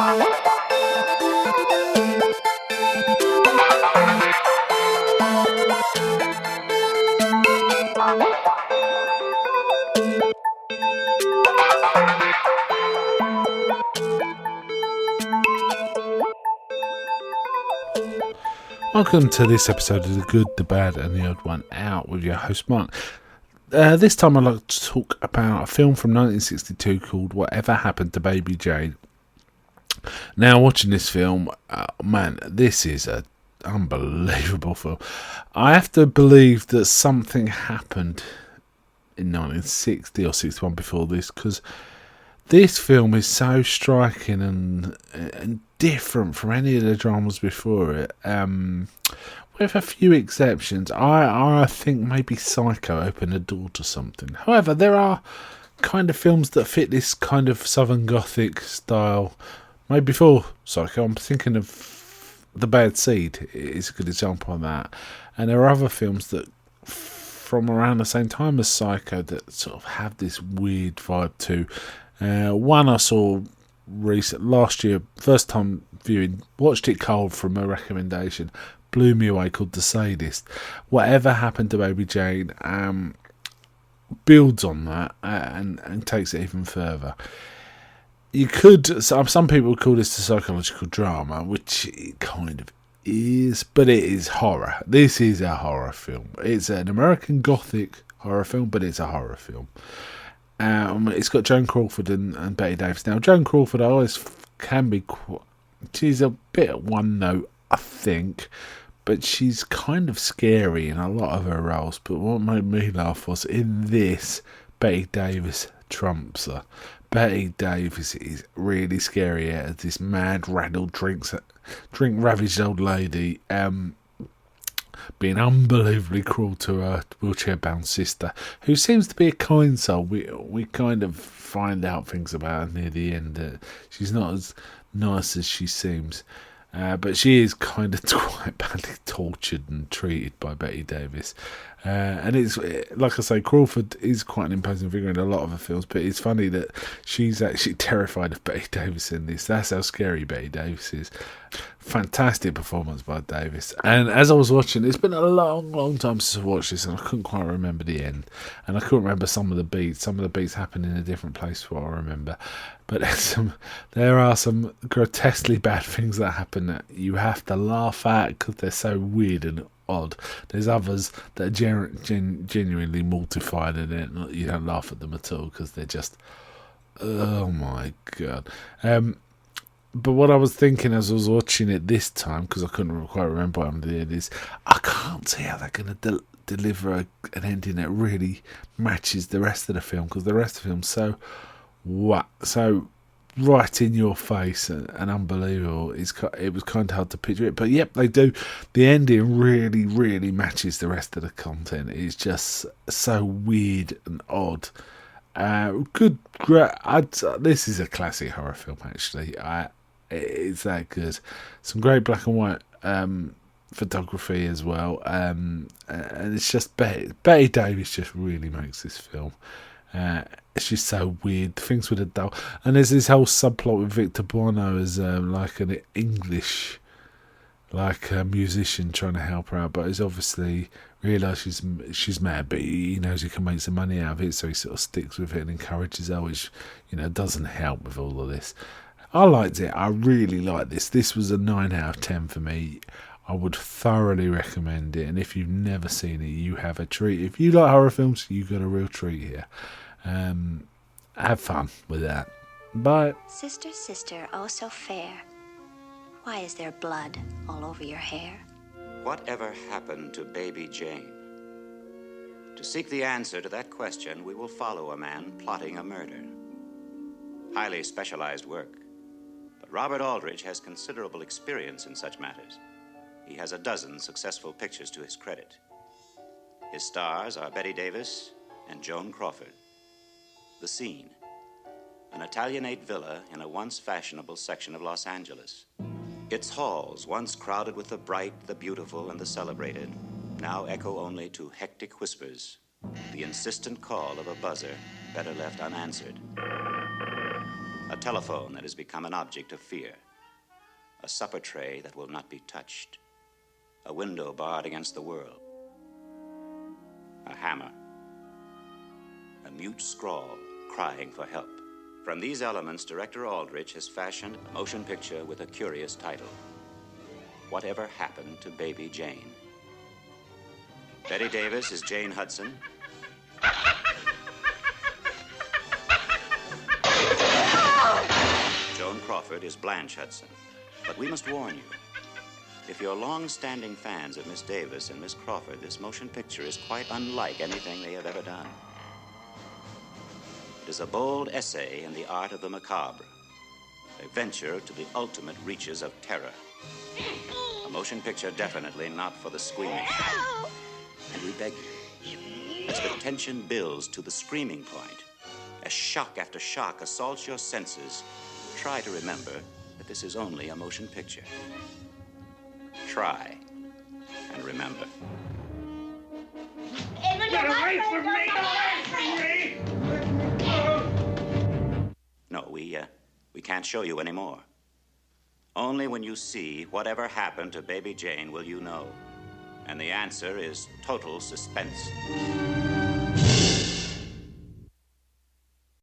Welcome to this episode of The Good, The Bad and The Odd One Out with your host Mark. This time I'd like to talk about a film from 1962 called Whatever Happened to Baby Jane. Now, watching this film, man, this is an unbelievable film. I have to believe that something happened in 1960 or 61 before this, because this film is so striking and different from any of the dramas before it, with a few exceptions. I think maybe Psycho opened the door to something. However, there are kind of films that fit this kind of Southern Gothic style. Maybe before Psycho, I'm thinking of The Bad Seed is a good example of that. And there are other films that from around the same time as Psycho that sort of have this weird vibe too. One I saw last year, first time viewing, watched it cold from a recommendation, blew me away, called The Sadist. Whatever Happened to Baby Jane builds on that and takes it even further. You could, some people call this a psychological drama, which it kind of is, but it is horror. This is a horror film. It's an American Gothic horror film, but it's a horror film. It's got Joan Crawford and Bette Davis. Now, Joan Crawford always can be she's a bit one note, I think, but she's kind of scary in a lot of her roles. But what made me laugh was in this, Bette Davis trumps her. Bette Davis is really scary as this mad, rattled, drink-ravaged old lady, being unbelievably cruel to her wheelchair-bound sister, who seems to be a kind soul. We kind of find out things about her near the end. That she's not as nice as she seems, but she is kind of quite badly tortured and treated by Bette Davis. And it's, like I say, Crawford is quite an imposing figure in a lot of her films, but it's funny that she's actually terrified of Bette Davis in this. That's how scary Bette Davis is. Fantastic performance by Davis. And as I was watching, it's been a long time since I watched this, and I couldn't quite remember the end. And I couldn't remember some of the beats. Some of the beats happen in a different place to what I remember. But there are some grotesquely bad things that happen that you have to laugh at because they're so weird and odd. There's others that are genuinely mortified, and you don't laugh at them at all because they're just, oh my god. But what I was thinking as I was watching it this time, because I couldn't quite remember what the end is, I can't see how they're going to deliver an ending that really matches the rest of the film, because the rest of the film's so right in your face and unbelievable. It was kind of hard to picture it, but yep, they do. The ending really matches the rest of the content. It's just so weird and odd. This is a classic horror film, actually. It's that good. Some great black and white photography as well, and it's just Bette Davis just really makes this film. It's just so weird. Things with a doll, and there's this whole subplot with Victor Buono as like an English, like a musician trying to help her out, but he's obviously realised she's mad, but he knows he can make some money out of it, so he sort of sticks with it and encourages her, which doesn't help with all of this. I liked it. I really liked this. This was a 9 out of 10 for me. I would thoroughly recommend it, and if you've never seen it, you have a treat. If you like horror films, you've got a real treat here. Have fun with that. Bye. Sister, sister, oh so fair, why is there blood all over your hair? Whatever happened to Baby Jane? To seek the answer to that question, we will follow a man plotting a murder. Highly specialized work. But Robert Aldrich has considerable experience in such matters. He has a dozen successful pictures to his credit. His stars are Bette Davis and Joan Crawford. The scene: an Italianate villa in a once fashionable section of Los Angeles. Its halls, once crowded with the bright, the beautiful, and the celebrated, now echo only to hectic whispers, the insistent call of a buzzer better left unanswered. A telephone that has become an object of fear. A supper tray that will not be touched. A window barred against the world. A hammer. A mute scrawl crying for help. From these elements, director Aldrich has fashioned a motion picture with a curious title. Whatever Happened to Baby Jane? Betty Davis is Jane Hudson. Joan Crawford is Blanche Hudson. But we must warn you, if you're long-standing fans of Miss Davis and Miss Crawford, this motion picture is quite unlike anything they have ever done. It is a bold essay in the art of the macabre, a venture to the ultimate reaches of terror. A motion picture definitely not for the squeamish. And we beg you, as the tension builds to the screaming point, as shock after shock assaults your senses, try to remember that this is only a motion picture. Try and remember. Get away from me! Get away from me! No, we can't show you anymore. Only when you see whatever happened to Baby Jane will you know. And the answer is total suspense.